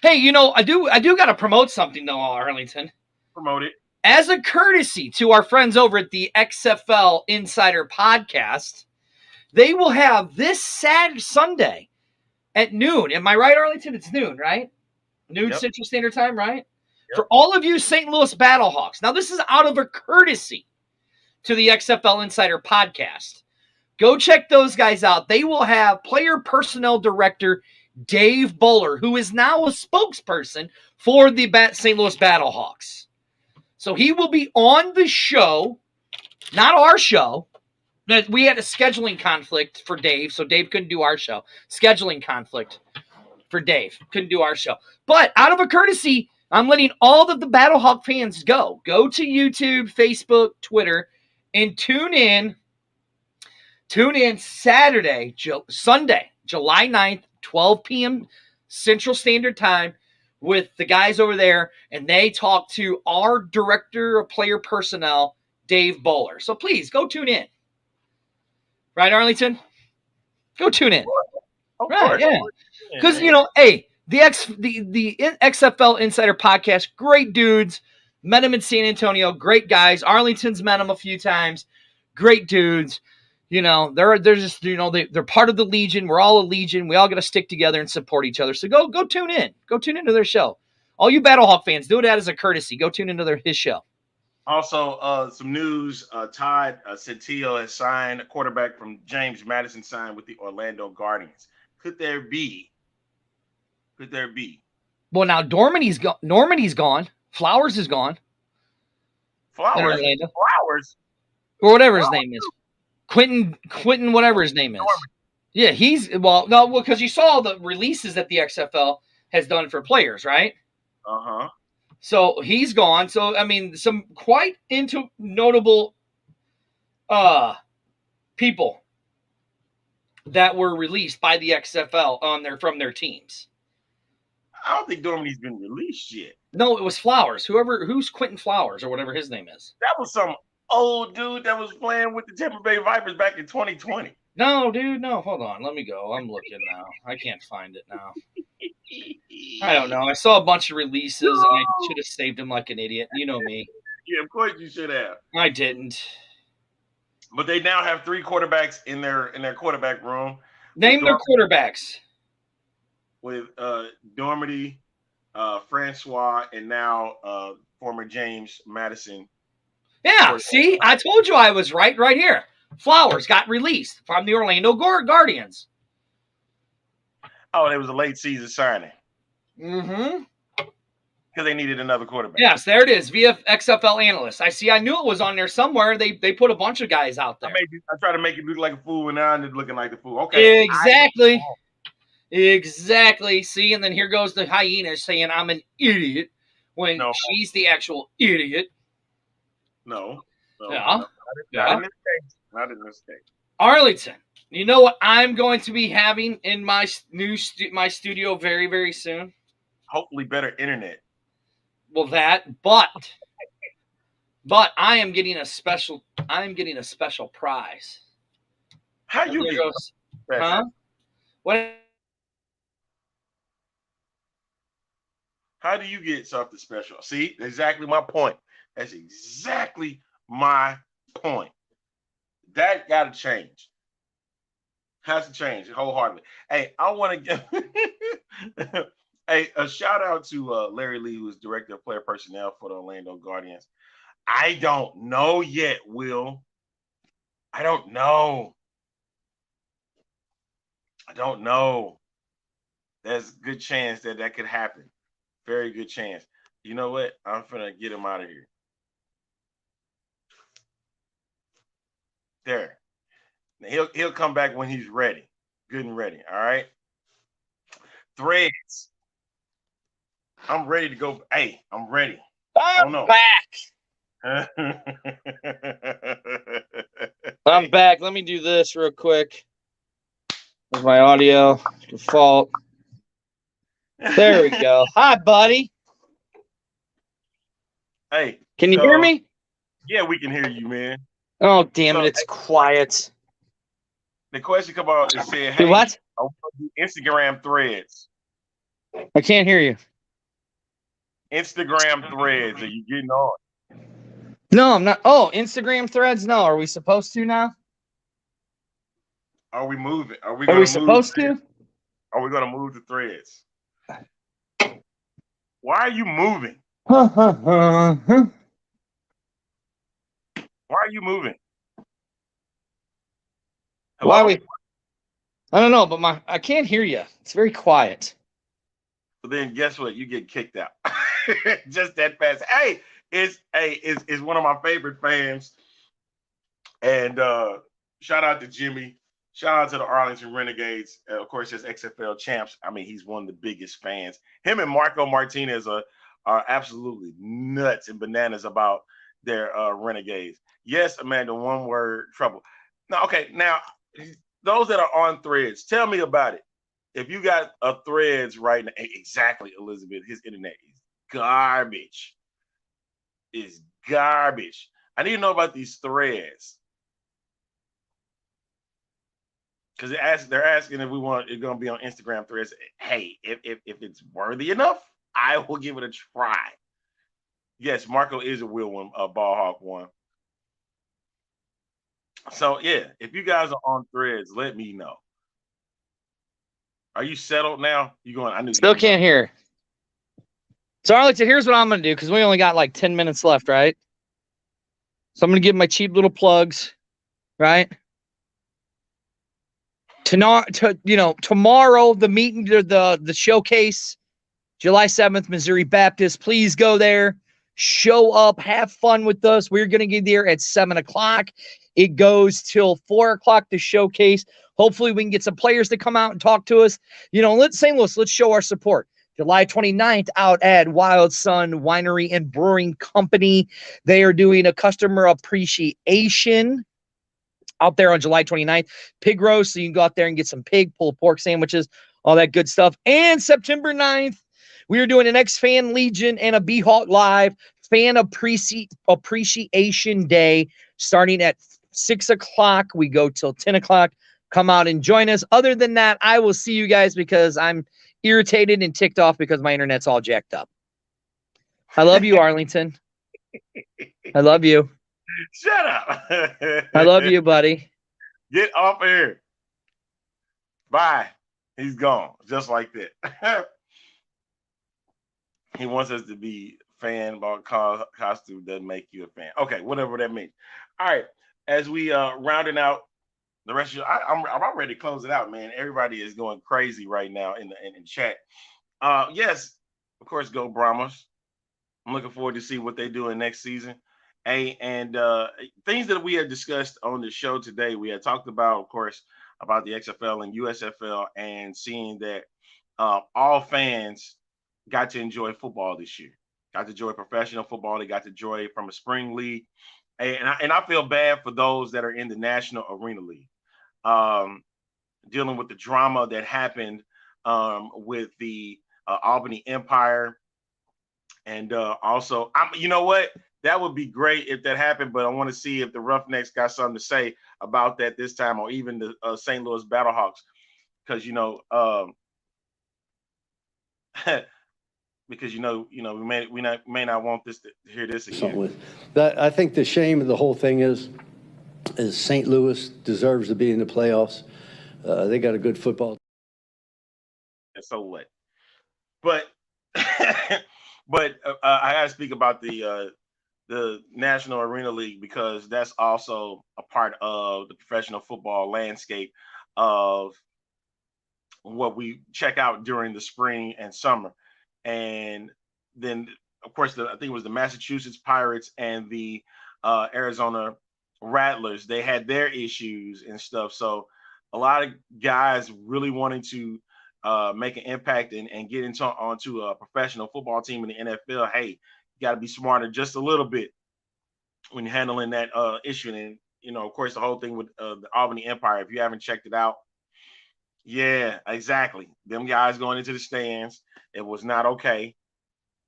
Speaker 2: Hey, I do got to promote something though, Arlington.
Speaker 3: Promote it.
Speaker 2: As a courtesy to our friends over at the XFL Insider Podcast, they will have this Sunday at noon. Am I right, Arlington? It's noon, right? Noon Central Standard Time, right? Yep. For all of you St. Louis Battlehawks. Now, this is out of a courtesy to the XFL Insider Podcast. Go check those guys out. They will have player personnel director Dave Bowler, who is now a spokesperson for the St. Louis Battlehawks. So he will be on the show, not our show. We had a scheduling conflict for Dave, so Dave couldn't do our show. Scheduling conflict for Dave. Couldn't do our show. But out of a courtesy, I'm letting all of the Battlehawk fans go. Go to YouTube, Facebook, Twitter, and tune in Sunday, July 9th, 12 p.m. Central Standard Time with the guys over there, and they talk to our director of player personnel, Dave Bowler. So please, go tune in. Right, Arlington? Go tune in. Right, yeah. Because, hey, the XFL Insider Podcast, great dudes. Met them in San Antonio, great guys. Arlington's met them a few times. Great dudes. They're just, they're part of the Legion. We're all a Legion. We all got to stick together and support each other. So go tune in. Go tune into their show. All you Battlehawk fans, do it as a courtesy. Go tune into his show.
Speaker 3: Also, some news. Todd Centillo has signed a quarterback from James Madison, signed with the Orlando Guardians. Could there be?
Speaker 2: Well, now Normandy's gone. Flowers is gone.
Speaker 3: Flowers?
Speaker 2: Or whatever his name is. Quentin, whatever his name is. Yeah, because you saw the releases that the XFL has done for players, right?
Speaker 3: Uh-huh.
Speaker 2: So he's gone. So, I mean, some quite notable people that were released by the XFL from their teams.
Speaker 3: I don't think Normandy's been released yet.
Speaker 2: No, it was Flowers. Who's Quentin Flowers or whatever his name is.
Speaker 3: That was some old dude that was playing with the Tampa Bay Vipers back in 2020.
Speaker 2: No, dude, no. Hold on. Let me go. I'm looking now. I can't find it now. I don't know. I saw a bunch of releases, and I should have saved them like an idiot. You know me.
Speaker 3: Yeah, of course you should have.
Speaker 2: I didn't.
Speaker 3: But they now have 3 quarterbacks in their quarterback room.
Speaker 2: Name their quarterbacks.
Speaker 3: With Dormady, Francois, and now former James Madison.
Speaker 2: Yeah, see? I told you I was right here. Flowers got released from the Orlando Guardians.
Speaker 3: Oh, it was a late season signing.
Speaker 2: Mm-hmm.
Speaker 3: Because they needed another quarterback.
Speaker 2: Yes, there it is. XFL analyst. I knew it was on there somewhere. They put a bunch of guys out there.
Speaker 3: I try to make it look like a fool, and now I'm looking like a fool. Okay.
Speaker 2: Exactly. See, and then here goes the hyena saying I'm an idiot when she's the actual idiot.
Speaker 3: No.
Speaker 2: Yeah.
Speaker 3: Not in this case.
Speaker 2: Arlington, you know what I'm going to be having in my new my studio very, very soon?
Speaker 3: Hopefully better internet.
Speaker 2: Well, but I am getting a special prize.
Speaker 3: How you get special?
Speaker 2: Huh? What?
Speaker 3: How do you get something special? See, exactly my point. That's exactly my point. That got to change. Has to change wholeheartedly. Hey, I want to give a shout out to Larry Lee, who is director of player personnel for the Orlando Guardians. I don't know yet, Will, I don't know. I don't know. There's a good chance that that could happen. Very good chance. You know what? I'm finna get him out of here. There. He'll come back when he's ready. Good and ready. All right. Threads. I'm ready to go. Hey, I'm ready.
Speaker 2: I'm back. I'm back. Let me do this real quick. With my audio default. There we go. Hi, buddy.
Speaker 3: Hey.
Speaker 2: Can you hear me?
Speaker 3: Yeah, we can hear you, man.
Speaker 2: Oh, damn it. It's quiet.
Speaker 3: The question come out and said, hey,
Speaker 2: what?
Speaker 3: I want to do Instagram threads.
Speaker 2: I can't hear you.
Speaker 3: Instagram threads. Are you getting on?
Speaker 2: No, I'm not. Oh, Instagram threads? No. Are we supposed to now?
Speaker 3: Are we moving? Are we
Speaker 2: supposed to?
Speaker 3: Are we going to move the threads? Why are you moving?
Speaker 2: Why
Speaker 3: are you moving?
Speaker 2: Hello? Why are we? I don't know, but I can't hear you. It's very quiet.
Speaker 3: So then guess what? You get kicked out. Just that fast. Hey, it's one of my favorite fans. And shout out to Jimmy. Shout out to the Arlington Renegades. Of course, as XFL champs. I mean, he's one of the biggest fans. Him and Marco Martinez are absolutely nuts and bananas about their Renegades. Yes, Amanda, one word, trouble. Now, okay, now, those that are on Threads, tell me about it. If you got a Threads right now, exactly, Elizabeth, his internet is garbage. It's garbage. I need to know about these Threads. Because they're asking if we want it going to be on Instagram Threads. Hey, if it's worthy enough, I will give it a try. Yes, Marco is a real one, a ball hawk one. So yeah, if you guys are on Threads, let me know. Are you settled now? You going? I knew.
Speaker 2: Still can't hear. So Arlington, here's what I'm going to do because we only got like 10 minutes left, right? So I'm going to give my cheap little plugs, right? Tomorrow, the meeting, the showcase, July 7th, Missouri Baptist. Please go there. Show up. Have fun with us. We're going to get there at 7 o'clock. It goes till 4 o'clock, the showcase. Hopefully, we can get some players to come out and talk to us. St. Louis, let's show our support. July 29th, out at Wild Sun Winery and Brewing Company. They are doing a customer appreciation out there on July 29th. Pig roast, so you can go out there and get some pig, pulled pork sandwiches, all that good stuff. And September 9th, we are doing an X-Fan Legion and a B-Hawk Live Fan Appreciation Day starting at 6 o'clock. We go till 10 o'clock. Come out and join us. Other than that, I will see you guys because I'm irritated and ticked off because my internet's all jacked up. I love you, Arlington. I love you.
Speaker 3: Shut up.
Speaker 2: I love you, buddy.
Speaker 3: Get off here. Bye. He's gone. Just like that. He wants us to be fan about costume doesn't make you a fan. Okay, whatever that means. All right. As we rounding out the rest of I'm ready to close it out, man. Everybody is going crazy right now in chat. Yes, of course, go Brahmas. I'm looking forward to see what they do in next season. And things that we had discussed on the show today, we had talked about, of course, about the XFL and USFL and seeing that all fans got to enjoy football this year, got to enjoy professional football. They got to enjoy from a spring league. And I feel bad for those that are in the National Arena League, dealing with the drama that happened with the Albany Empire. And also, you know what? That would be great if that happened, but I want to see if the Roughnecks got something to say about that this time, or even the St. Louis Battlehawks, because because we may not want this to hear this again.
Speaker 4: I think the shame of the whole thing is St. Louis deserves to be in the playoffs. They got a good football.
Speaker 3: And so what? But but I got to speak about the the National Arena League, because that's also a part of the professional football landscape of what we check out during the spring and summer. And then, of course, I think it was the Massachusetts Pirates and the Arizona Rattlers. They had their issues and stuff. So a lot of guys really wanting to make an impact and get onto a professional football team in the NFL. Hey, you got to be smarter just a little bit when you're handling that issue. And, you know, of course, the whole thing with the Albany Empire, if you haven't checked it out, yeah, exactly. Them guys going into the stands, it was not okay.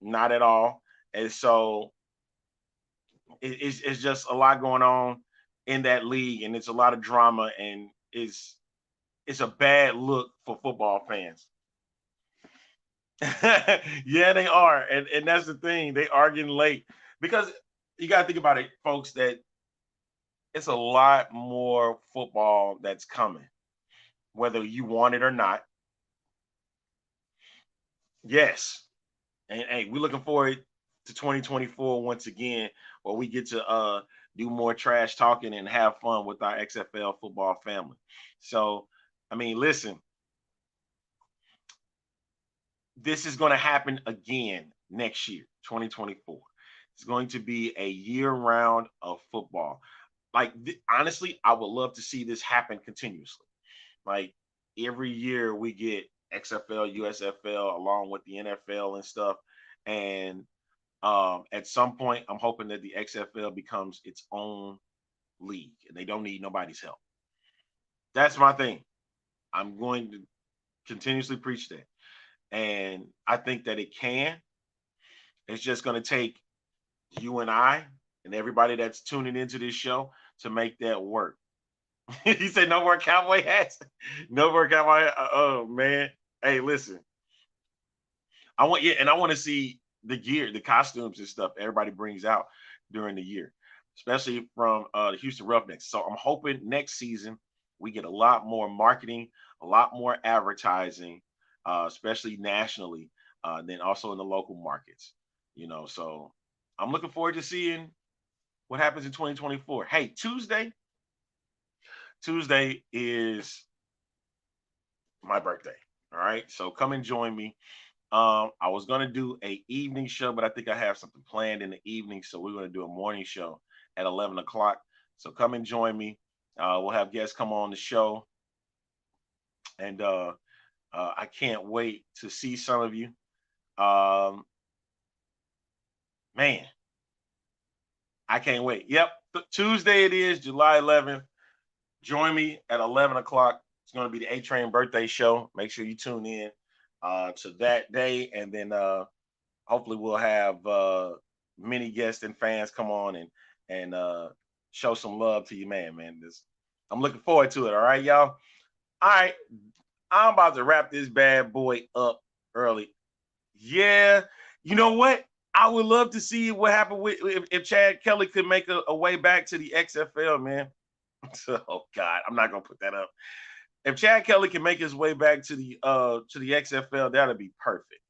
Speaker 3: Not at all. And so it's just a lot going on in that league, and it's a lot of drama, and it's a bad look for football fans. Yeah, they are. And that's the thing. They are getting late, because you got to think about it, folks, that it's a lot more football that's coming, whether you want it or not. Yes. And hey, we're looking forward to 2024 once again, where we get to do more trash talking and have fun with our XFL football family. So, I mean, listen, this is going to happen again next year, 2024. It's going to be a year round of football. Like, honestly, I would love to see this happen continuously. Like, every year we get XFL, USFL, along with the NFL and stuff. And at some point, I'm hoping that the XFL becomes its own league and they don't need nobody's help. That's my thing. I'm going to continuously preach that. And I think that it can. It's just going to take you and I and everybody that's tuning into this show to make that work. He said, no more cowboy hats. No more cowboy. Oh, man. Hey, listen. I want to see the gear, the costumes and stuff everybody brings out during the year, especially from the Houston Roughnecks. So I'm hoping next season we get a lot more marketing, a lot more advertising, especially nationally, then also in the local markets. You know, so I'm looking forward to seeing what happens in 2024. Hey, Tuesday is my birthday. All right. So come and join me. I was going to do an evening show, but I think I have something planned in the evening. So we're going to do a morning show at 11 o'clock. So come and join me. We'll have guests come on the show. And I can't wait to see some of you. Man, I can't wait. Yep. Tuesday it is, July 11th. Join me at 11 o'clock. It's going to be the A-Train birthday show. Make sure you tune in to that day. And then hopefully we'll have many guests and fans come on and show some love to you, man. I'm looking forward to it. All right, y'all. All right. I'm about to wrap this bad boy up early. Yeah. You know what? I would love to see what happened if Chad Kelly could make a way back to the XFL, man. Oh God, I'm not gonna put that up. If Chad Kelly can make his way back to the XFL, that'll be perfect.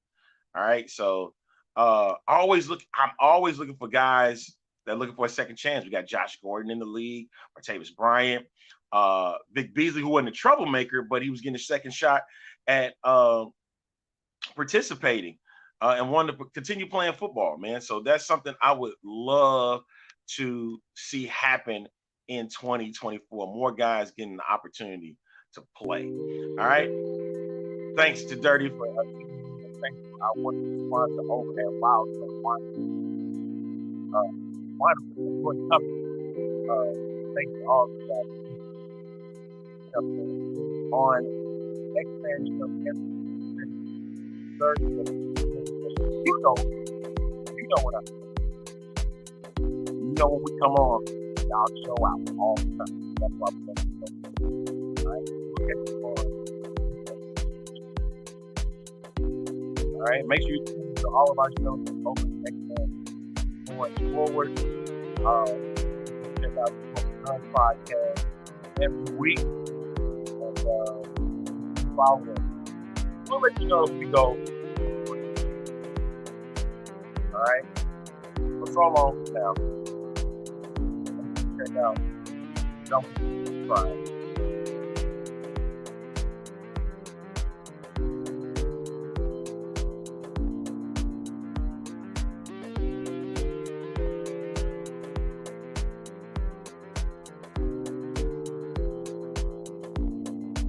Speaker 3: All right. So I'm always looking for guys that are looking for a second chance. We got Josh Gordon in the league, Martavis Bryant, Vic Beasley, who wasn't a troublemaker, but he was getting a second shot at participating and wanted to continue playing football, man. So that's something I would love to see happen in 2024. More guys getting the opportunity to play. All right. Thanks to Dirty for I want to sponsor over at Wild thanks to all of you guys on expansion of Thursday. You know what I'm saying. You know when we come on, y'all show out all the time. That's why I'm saying. All right. All right, make sure you tune into all of our shows over the next month going forward. Check out the podcast every week and follow us. We'll let you know if we go. All right. We'll So long for now. Check out. Don't subscribe.